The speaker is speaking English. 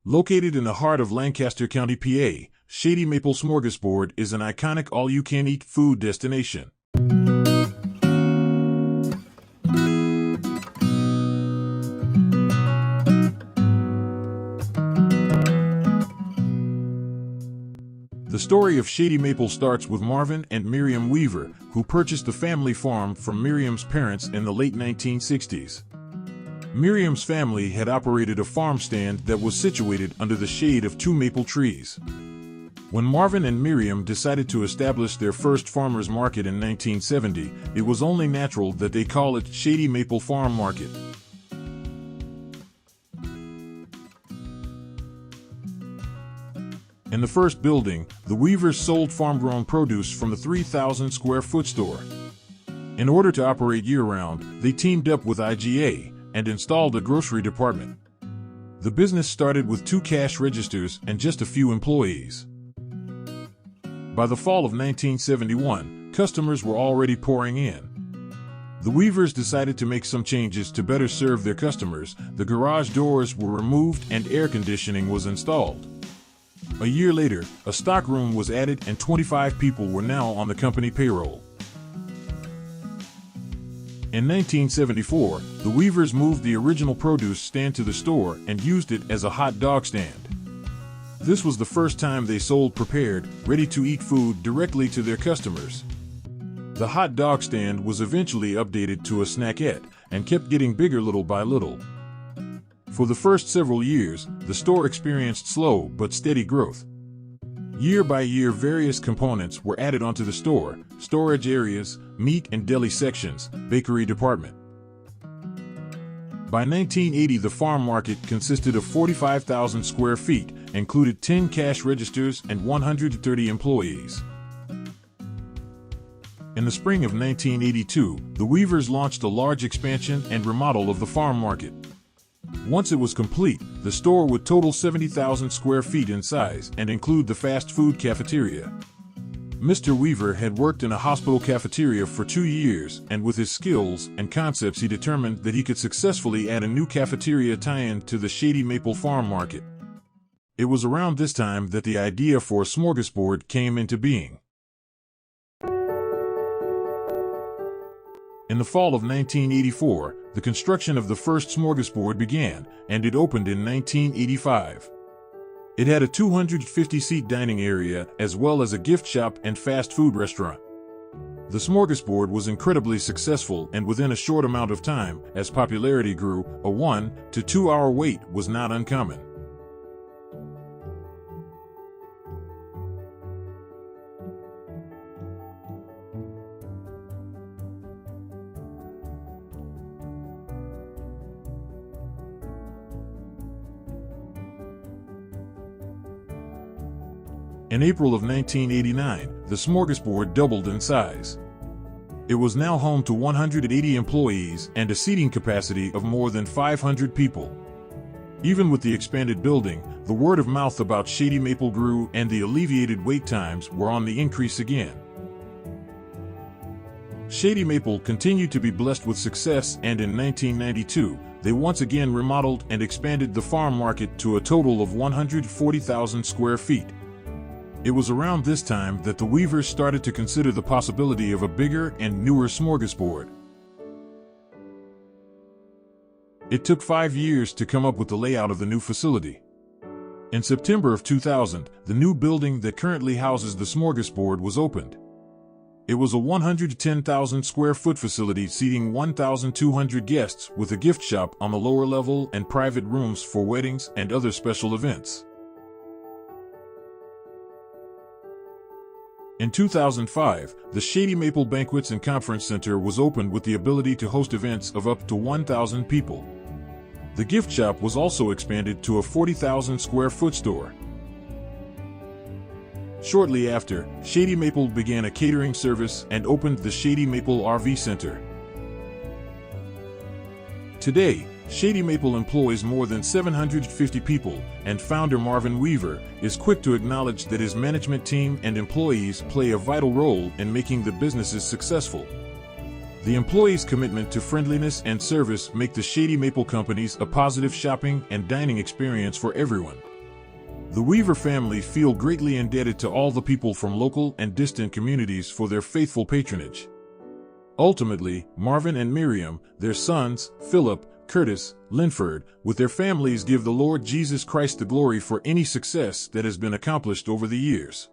Located in the heart of Lancaster County, PA, Shady Maple Smorgasbord is an iconic all-you-can-eat food destination. The story of Shady Maple starts with Marvin and Miriam Weaver, who purchased the family farm from Miriam's parents in the late 1960s. Miriam's family had operated a farm stand that was situated under the shade of two maple trees. When Marvin and Miriam decided to establish their first farmers market in 1970, it was only natural that they call it Shady Maple Farm Market. In the first building, the Weavers sold farm-grown produce from the 3,000-square-foot store. In order to operate year-round, they teamed up with IGA and installed a grocery department. The business started with 2 cash registers and just a few employees. By the fall of 1971, customers were already pouring in. The Weavers decided to make some changes to better serve their customers. The garage doors were removed and air conditioning was installed. A year later, a stockroom was added and 25 people were now on the company payroll. In 1974, the Weavers moved the original produce stand to the store and used it as a hot dog stand. This was the first time they sold prepared, ready-to-eat food directly to their customers. The hot dog stand was eventually updated to a snackette and kept getting bigger little by little. For the first several years, the store experienced slow but steady growth. Year by year, various components were added onto the store: storage areas, meat and deli sections, bakery department. By 1980, the farm market consisted of 45,000 square feet, included 10 cash registers and 130 employees. In the spring of 1982, the Weavers launched a large expansion and remodel of the farm market. Once it was complete, the store would total 70,000 square feet in size and include the fast food cafeteria. Mr. Weaver had worked in a hospital cafeteria for 2 years, and with his skills and concepts he determined that he could successfully add a new cafeteria tie-in to the Shady Maple Farm Market. It was around this time that the idea for Smorgasbord came into being. In the fall of 1984, the construction of the first Smorgasbord began, and it opened in 1985. It had a 250-seat dining area as well as a gift shop and fast food restaurant. The Smorgasbord was incredibly successful, and within a short amount of time, as popularity grew, a 1 to 2 hour wait was not uncommon. In April of 1989, the Smorgasbord doubled in size. It was now home to 180 employees and a seating capacity of more than 500 people. Even with the expanded building, the word of mouth about Shady Maple grew, and the alleviated wait times were on the increase again. Shady Maple continued to be blessed with success, and in 1992, they once again remodeled and expanded the farm market to a total of 140,000 square feet. It was around this time that the Weavers started to consider the possibility of a bigger and newer Smorgasbord. It took 5 years to come up with the layout of the new facility. In September of 2000, the new building that currently houses the Smorgasbord was opened. It was a 110,000 square foot facility seating 1,200 guests, with a gift shop on the lower level and private rooms for weddings and other special events. In 2005, the Shady Maple Banquets and Conference Center was opened with the ability to host events of up to 1,000 people. The gift shop was also expanded to a 40,000 square foot store. Shortly after, Shady Maple began a catering service and opened the Shady Maple RV Center. Today, Shady Maple employs more than 750 people, and founder Marvin Weaver is quick to acknowledge that his management team and employees play a vital role in making the businesses successful. The employees' commitment to friendliness and service make the Shady Maple companies a positive shopping and dining experience for everyone. The Weaver family feel greatly indebted to all the people from local and distant communities for their faithful patronage. Ultimately, Marvin and Miriam, their sons, Philip, Curtis, Linford, with their families give the Lord Jesus Christ the glory for any success that has been accomplished over the years.